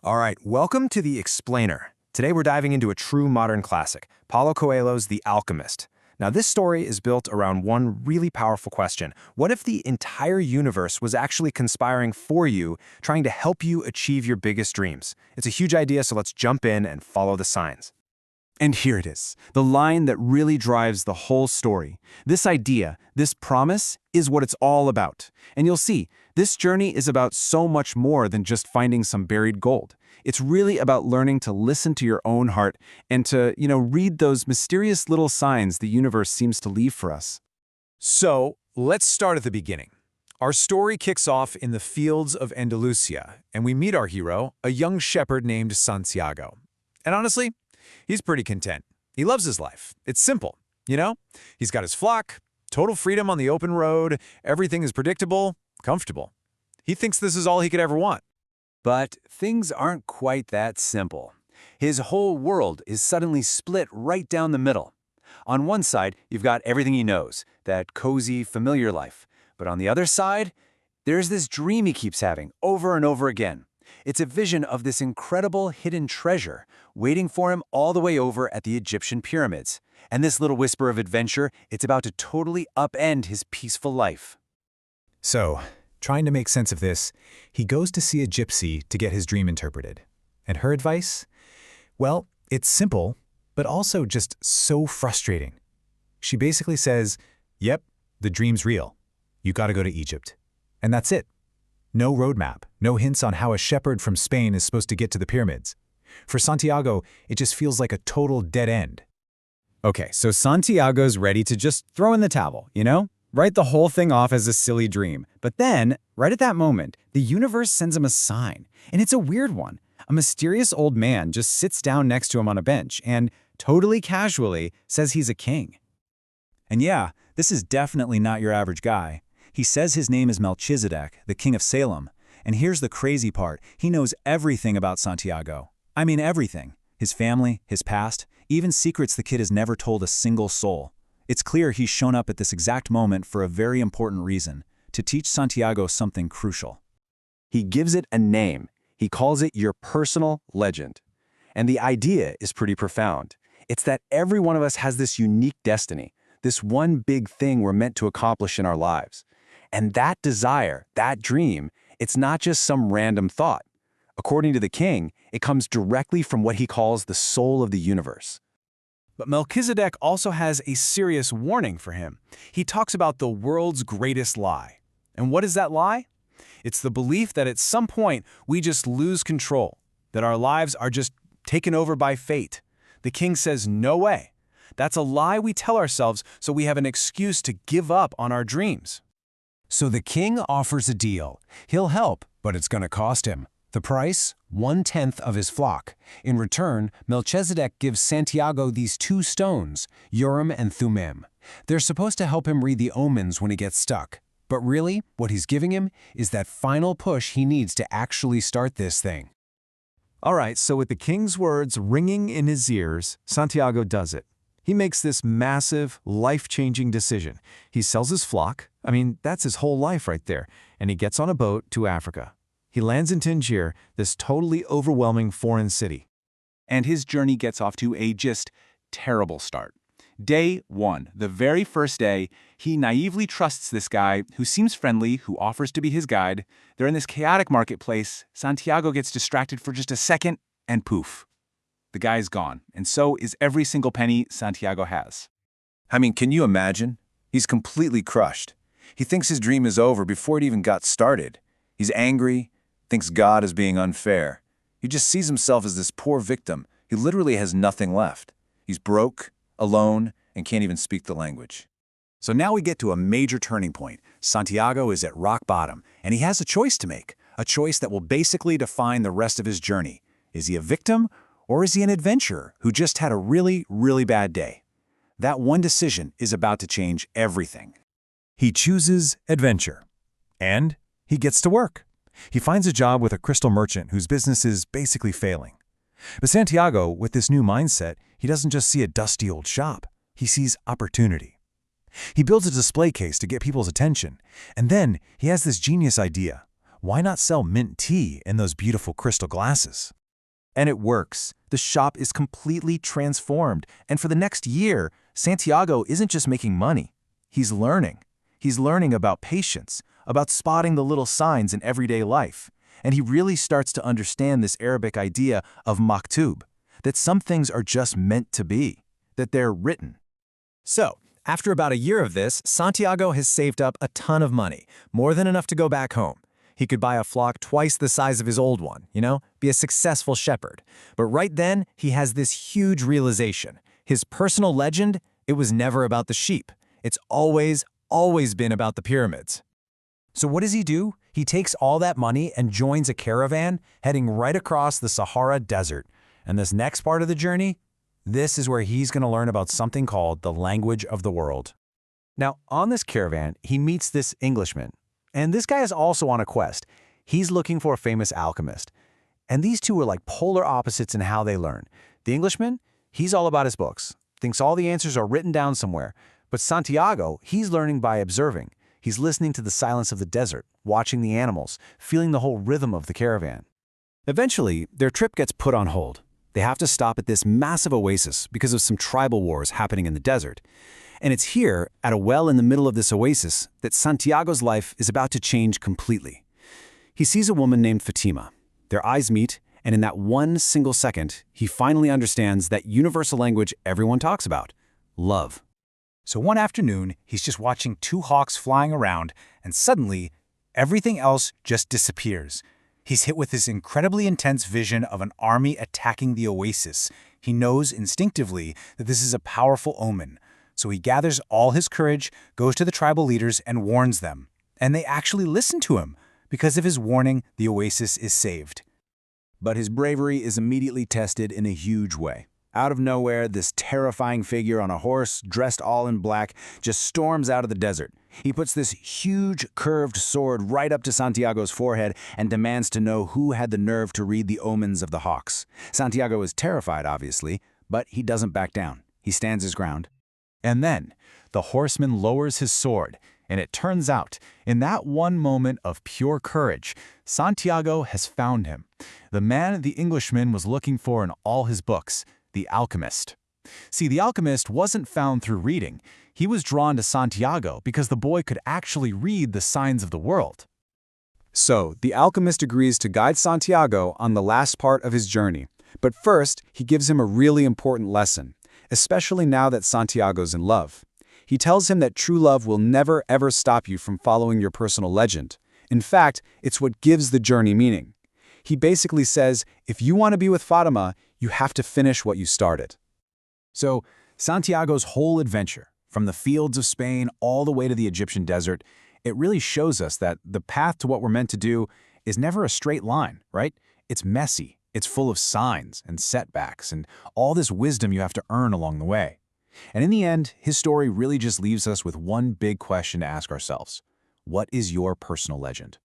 All right, welcome to The Explainer. Today we're diving into a true modern classic, Paulo Coelho's The Alchemist. Now, this story is built around one really powerful question. What if the entire universe was actually conspiring for you, trying to help you achieve your biggest dreams? It's a huge idea, so let's jump in and follow the signs. And here it is, the line that really drives the whole story. This idea, this promise, is what it's all about. And you'll see, this journey is about so much more than just finding some buried gold. It's really about learning to listen to your own heart and to, read those mysterious little signs the universe seems to leave for us. So, let's start at the beginning. Our story kicks off in the fields of Andalusia, and we meet our hero, a young shepherd named Santiago. And honestly, he's pretty content. He loves his life. It's simple, He's got his flock, total freedom on the open road, everything is predictable, comfortable. He thinks this is all he could ever want. But things aren't quite that simple. His whole world is suddenly split right down the middle. On one side, you've got everything he knows, that cozy, familiar life. But on the other side, there's this dream he keeps having over and over again. It's a vision of this incredible hidden treasure waiting for him all the way over at the Egyptian pyramids. And this little whisper of adventure, it's about to totally upend his peaceful life. So, trying to make sense of this, he goes to see a gypsy to get his dream interpreted. And her advice? Well, it's simple, but also just so frustrating. She basically says, yep, the dream's real. You gotta go to Egypt. And that's it. No roadmap, no hints on how a shepherd from Spain is supposed to get to the pyramids. For Santiago, it just feels like a total dead end. Okay, so Santiago's ready to just throw in the towel, Write the whole thing off as a silly dream. But then, right at that moment, the universe sends him a sign. And it's a weird one. A mysterious old man just sits down next to him on a bench and, totally casually, says he's a king. And yeah, this is definitely not your average guy. He says his name is Melchizedek, the king of Salem. And here's the crazy part. He knows everything about Santiago. I mean everything. His family, his past, even secrets the kid has never told a single soul. It's clear he's shown up at this exact moment for a very important reason, to teach Santiago something crucial. He gives it a name. He calls it your personal legend. And the idea is pretty profound. It's that every one of us has this unique destiny, this one big thing we're meant to accomplish in our lives. And that desire, that dream, it's not just some random thought. According to the king, it comes directly from what he calls the soul of the universe. But Melchizedek also has a serious warning for him. He talks about the world's greatest lie. And what is that lie? It's the belief that at some point we just lose control, that our lives are just taken over by fate. The king says, no way. That's a lie we tell ourselves so we have an excuse to give up on our dreams. So the king offers a deal. He'll help, but it's going to cost him. The price? 1/10 of his flock. In return, Melchizedek gives Santiago these two stones, Urim and Thummim. They're supposed to help him read the omens when he gets stuck. But really, what he's giving him is that final push he needs to actually start this thing. All right, so with the king's words ringing in his ears, Santiago does it. He makes this massive, life-changing decision. He sells his flock, that's his whole life right there, and he gets on a boat to Africa. He lands in Tangier, this totally overwhelming foreign city. And his journey gets off to a just terrible start. Day 1, the very first day, he naively trusts this guy who seems friendly, who offers to be his guide. They're in this chaotic marketplace. Santiago gets distracted for just a second, and poof. The guy's gone, and so is every single penny Santiago has. Can you imagine? He's completely crushed. He thinks his dream is over before it even got started. He's angry, thinks God is being unfair. He just sees himself as this poor victim. He literally has nothing left. He's broke, alone, and can't even speak the language. So now we get to a major turning point. Santiago is at rock bottom, and he has a choice to make, a choice that will basically define the rest of his journey. Is he a victim, or is he an adventurer who just had a really, really bad day? That one decision is about to change everything. He chooses adventure, and he gets to work. He finds a job with a crystal merchant whose business is basically failing. But Santiago, with this new mindset, he doesn't just see a dusty old shop. He sees opportunity. He builds a display case to get people's attention, and then he has this genius idea. Why not sell mint tea in those beautiful crystal glasses? And it works. The shop is completely transformed, and for the next year, Santiago isn't just making money. He's learning. He's learning about patience, about spotting the little signs in everyday life, and he really starts to understand this Arabic idea of maktub, that some things are just meant to be, that they're written. So, after about a year of this, Santiago has saved up a ton of money, more than enough to go back home. He could buy a flock twice the size of his old one, be a successful shepherd. But right then, he has this huge realization. His personal legend, it was never about the sheep. It's always been about the pyramids. So what does he do? He takes all that money and joins a caravan heading right across the Sahara Desert. And this next part of the journey, this is where he's going to learn about something called the language of the world. Now, on this caravan, he meets this Englishman. And this guy is also on a quest. He's looking for a famous alchemist. And these two are like polar opposites in how they learn. The Englishman, he's all about his books, thinks all the answers are written down somewhere. But Santiago, he's learning by observing. He's listening to the silence of the desert, watching the animals, feeling the whole rhythm of the caravan. Eventually, their trip gets put on hold. They have to stop at this massive oasis because of some tribal wars happening in the desert. And it's here, at a well in the middle of this oasis, that Santiago's life is about to change completely. He sees a woman named Fatima. Their eyes meet, and in that one single second, he finally understands that universal language everyone talks about: love. So one afternoon, he's just watching two hawks flying around, and suddenly, everything else just disappears. He's hit with this incredibly intense vision of an army attacking the oasis. He knows instinctively that this is a powerful omen. So he gathers all his courage, goes to the tribal leaders, and warns them. And they actually listen to him. Because of his warning, the oasis is saved. But his bravery is immediately tested in a huge way. Out of nowhere, this terrifying figure on a horse, dressed all in black, just storms out of the desert. He puts this huge, curved sword right up to Santiago's forehead and demands to know who had the nerve to read the omens of the hawks. Santiago is terrified, obviously, but he doesn't back down. He stands his ground. And then, the horseman lowers his sword, and it turns out, in that one moment of pure courage, Santiago has found him. The man the Englishman was looking for in all his books, the Alchemist. See, the Alchemist wasn't found through reading. He was drawn to Santiago because the boy could actually read the signs of the world. So, the alchemist agrees to guide Santiago on the last part of his journey. But first, he gives him a really important lesson, especially now that Santiago's in love. He tells him that true love will never ever stop you from following your personal legend. In fact, it's what gives the journey meaning. He basically says, if you want to be with Fatima, you have to finish what you started. So, Santiago's whole adventure, from the fields of Spain all the way to the Egyptian desert, it really shows us that the path to what we're meant to do is never a straight line, right? It's messy. It's full of signs and setbacks and all this wisdom you have to earn along the way. And in the end, his story really just leaves us with one big question to ask ourselves. What is your personal legend?